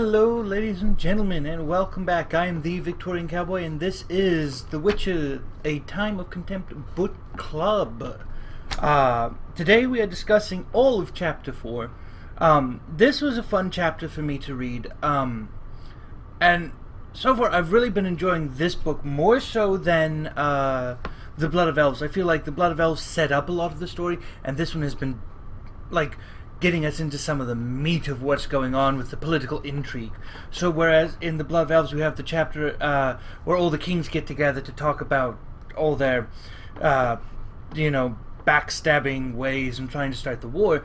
Hello, ladies and gentlemen, and welcome back. I am the Victorian Cowboy, and this is The Witcher: A Time of Contempt Book Club. Today we are discussing all of Chapter 4. This was a fun chapter for me to read, and so far I've really been enjoying this book more so than The Blood of Elves. I feel like The Blood of Elves set up a lot of the story, and this one has been, getting us into some of the meat of what's going on with the political intrigue. So whereas in The Blood of Elves we have the chapter where all the kings get together to talk about all their, backstabbing ways and trying to start the war,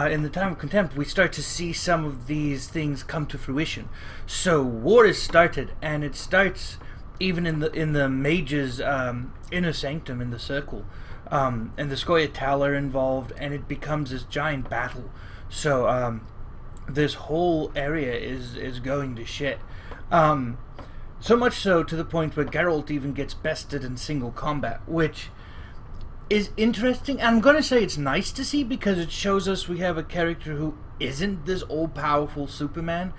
in the Time of Contempt we start to see some of these things come to fruition. So war is started, and it starts even in the mages' inner sanctum, in the circle. And the Scoia'tael are involved, and it becomes this giant battle. So this whole area is going to shit. So much so to the point where Geralt even gets bested in single combat, which is interesting. And I'm going to say it's nice to see, because it shows us we have a character who isn't this all-powerful Superman,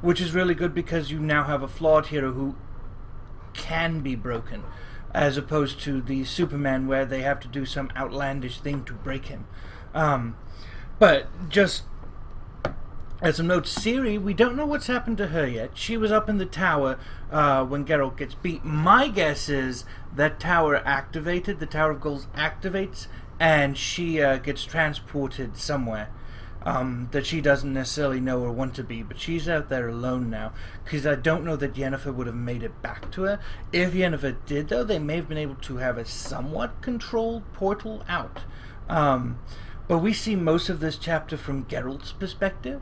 which is really good, because you now have a flawed hero who can be broken, as opposed to the Superman where they have to do some outlandish thing to break him. But just as a note, Ciri, we don't know what's happened to her yet. She was up in the tower when Geralt gets beat. My guess is that tower activated, the Tower of Gold activates, and she gets transported somewhere that she doesn't necessarily know or want to be, but she's out there alone now, because I don't know that Yennefer would have made it back to her. If Yennefer did, though, they may have been able to have a somewhat controlled portal out. But we see most of this chapter from Geralt's perspective.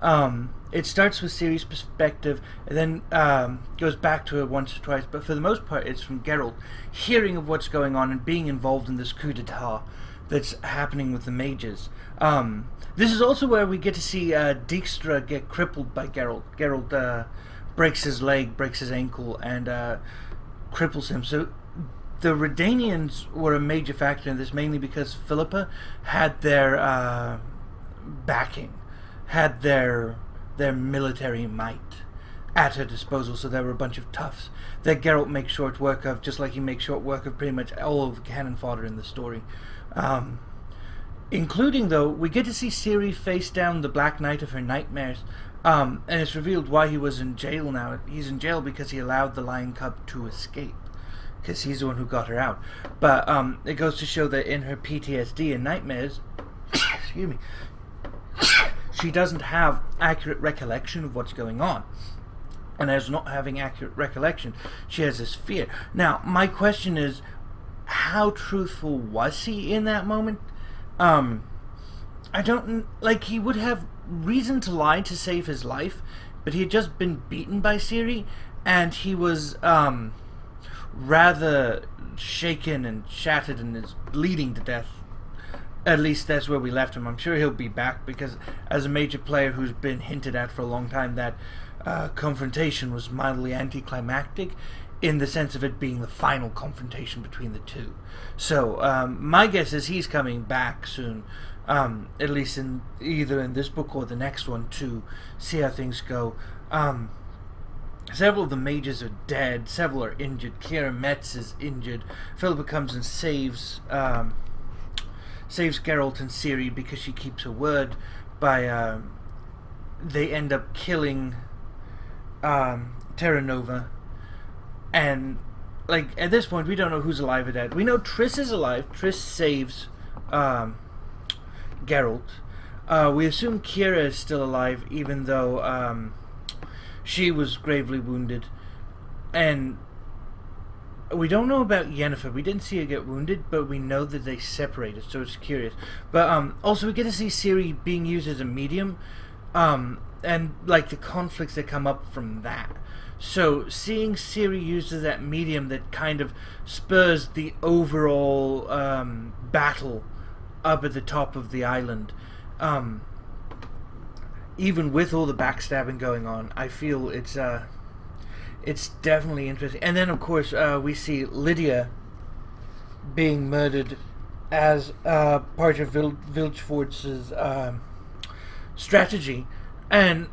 It starts with Ciri's perspective, and then goes back to her once or twice, but for the most part it's from Geralt, hearing of what's going on and being involved in this coup d'etat that's happening with the mages. This is also where we get to see Dijkstra get crippled by Geralt. Geralt breaks his leg, breaks his ankle, and cripples him. So the Redanians were a major factor in this, mainly because Philippa had their backing, had their military might at her disposal. So there were a bunch of toughs that Geralt makes short work of, just like he makes short work of pretty much all of cannon fodder in the story. Including, though, we get to see Ciri face down the Black Knight of her nightmares, and it's revealed why he was in jail now. He's in jail because he allowed the Lion Cub to escape, because he's the one who got her out. But it goes to show that in her PTSD and nightmares, excuse me, she doesn't have accurate recollection of what's going on. And as not having accurate recollection, she has this fear. Now, my question is, how truthful was he in that moment? I don't, he would have reason to lie to save his life, but he had just been beaten by Ciri, and he was, rather shaken and shattered and is bleeding to death. At least that's where we left him. I'm sure he'll be back, because as a major player who's been hinted at for a long time, that confrontation was mildly anticlimactic, in the sense of it being the final confrontation between the two. So my guess is he's coming back soon, at least in either in this book or the next one, to see how things go. Several of the mages are dead, several are injured. Keira Metz is injured. Philippa comes and saves Geralt and Ciri, because she keeps her word by they end up killing Terra Nova. And at this point we don't know who's alive or dead. We know Triss is alive. Triss saves Geralt. We assume Keira is still alive, even though she was gravely wounded. And we don't know about Yennefer. We didn't see her get wounded, but we know that they separated, so it's curious. But also we get to see Ciri being used as a medium, and the conflicts that come up from that. So seeing Ciri used as that medium that kind of spurs the overall battle up at the top of the island, even with all the backstabbing going on, I feel it's definitely interesting. And then of course we see Lydia being murdered as part of Vilgefortz's strategy, and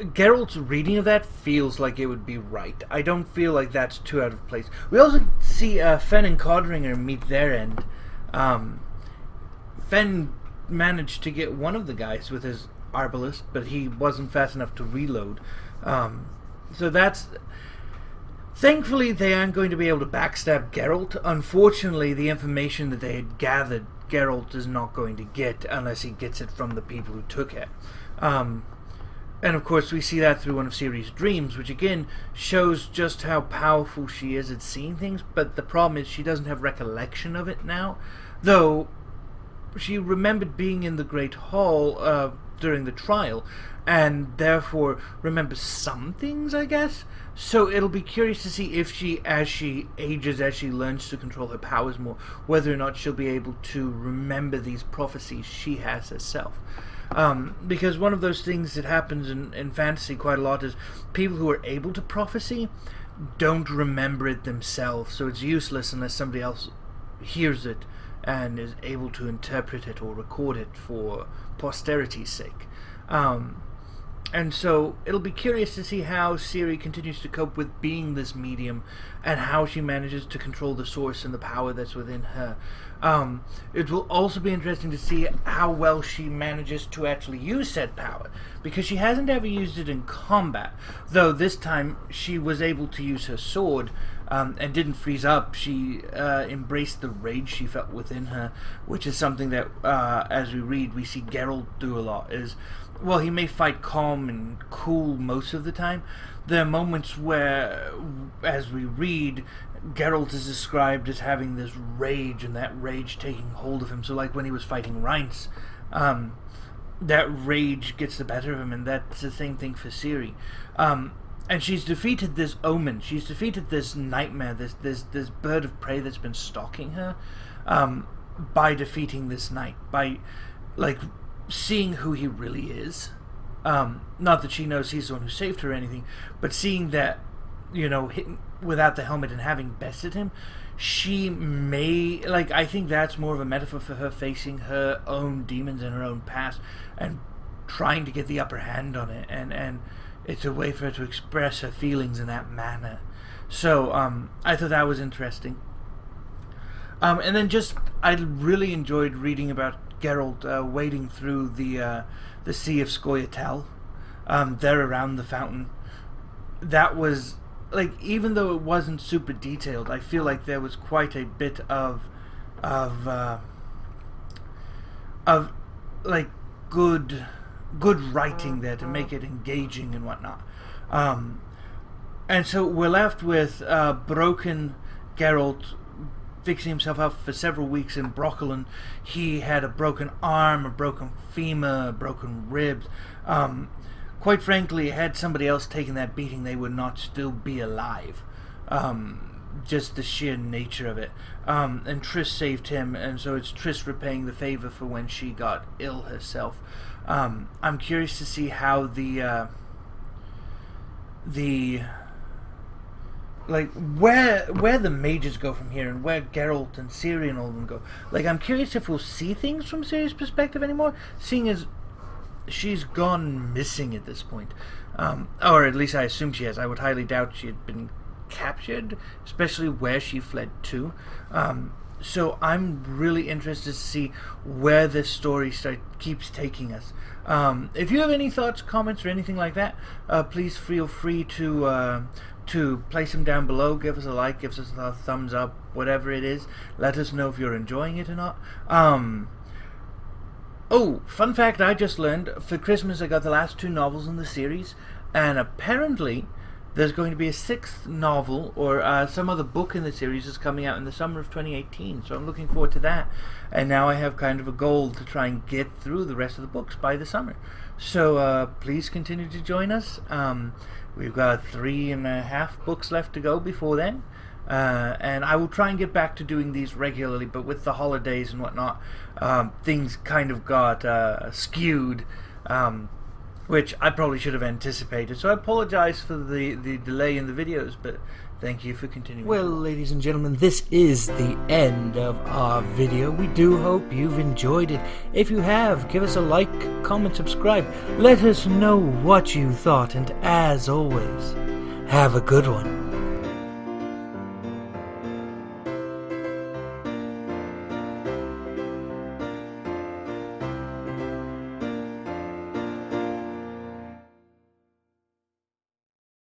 Geralt's reading of that feels like it would be right. I don't feel like that's too out of place. We also see Fen and Codringer meet their end. Fen managed to get one of the guys with his arbalist, but he wasn't fast enough to reload. So that's... Thankfully, they aren't going to be able to backstab Geralt. Unfortunately, the information that they had gathered, Geralt is not going to get unless he gets it from the people who took it. And of course, we see that through one of Ciri's dreams, which again shows just how powerful she is at seeing things, but the problem is she doesn't have recollection of it now. Though, she remembered being in the Great Hall during the trial, and therefore remembers some things, I guess. So it'll be curious to see if she, as she ages, as she learns to control her powers more, whether or not she'll be able to remember these prophecies she has herself. Because one of those things that happens in fantasy quite a lot is people who are able to prophesy don't remember it themselves, so it's useless unless somebody else hears it and is able to interpret it or record it for posterity's sake. And so it'll be curious to see how Ciri continues to cope with being this medium and how she manages to control the source and the power that's within her. It will also be interesting to see how well she manages to actually use said power, because she hasn't ever used it in combat, though this time she was able to use her sword and didn't freeze up. She embraced the rage she felt within her, which is something that, as we read, we see Geralt do a lot. Well, he may fight calm and cool most of the time. There are moments where, as we read, Geralt is described as having this rage, and that rage taking hold of him. So like when he was fighting Reince, that rage gets the better of him, and that's the same thing for Ciri. And she's defeated this omen. She's defeated this nightmare, this bird of prey that's been stalking her, by defeating this knight, by like seeing who he really is. Not that she knows he's the one who saved her or anything, but seeing that, you know, without the helmet and having bested him, she may, like, I think that's more of a metaphor for her facing her own demons and her own past and trying to get the upper hand on it, and it's a way for her to express her feelings in that manner. So I thought that was interesting. And then just, I really enjoyed reading about Geralt wading through the Sea of Scoia'tael, there around the fountain. That was, like, even though it wasn't super detailed, I feel like there was quite a bit of like good writing there to make it engaging and whatnot. And so we're left with broken Geralt fixing himself up for several weeks in Brokilon. He had a broken arm, a broken femur, broken ribs. Quite frankly, had somebody else taken that beating, they would not still be alive. Just the sheer nature of it. And Triss saved him, and so it's Triss repaying the favor for when she got ill herself. I'm curious to see how the like where the mages go from here, and where Geralt and Ciri and all of them go. Like, I'm curious if we'll see things from Ciri's perspective anymore, seeing as she's gone missing at this point. Or at least I assume she has. I would highly doubt she had been captured, especially where she fled to. So I'm really interested to see where this story keeps taking us. If you have any thoughts, comments, or anything like that, please feel free to place them down below. Give us a like, give us a thumbs up, whatever it is. Let us know if you're enjoying it or not. Oh, fun fact I just learned. For Christmas I got the last 2 novels in the series, and apparently there's going to be a 6th novel, or some other book in the series is coming out in the summer of 2018, so I'm looking forward to that. And now I have kind of a goal to try and get through the rest of the books by the summer. So please continue to join us. We've got 3.5 books left to go before then. And I will try and get back to doing these regularly, but with the holidays and whatnot, things kind of got skewed. which I probably should have anticipated. So I apologize for the delay in the videos, but thank you for continuing. Well, ladies and gentlemen, this is the end of our video. We do hope you've enjoyed it. If you have, give us a like, comment, subscribe. Let us know what you thought, and as always, have a good one.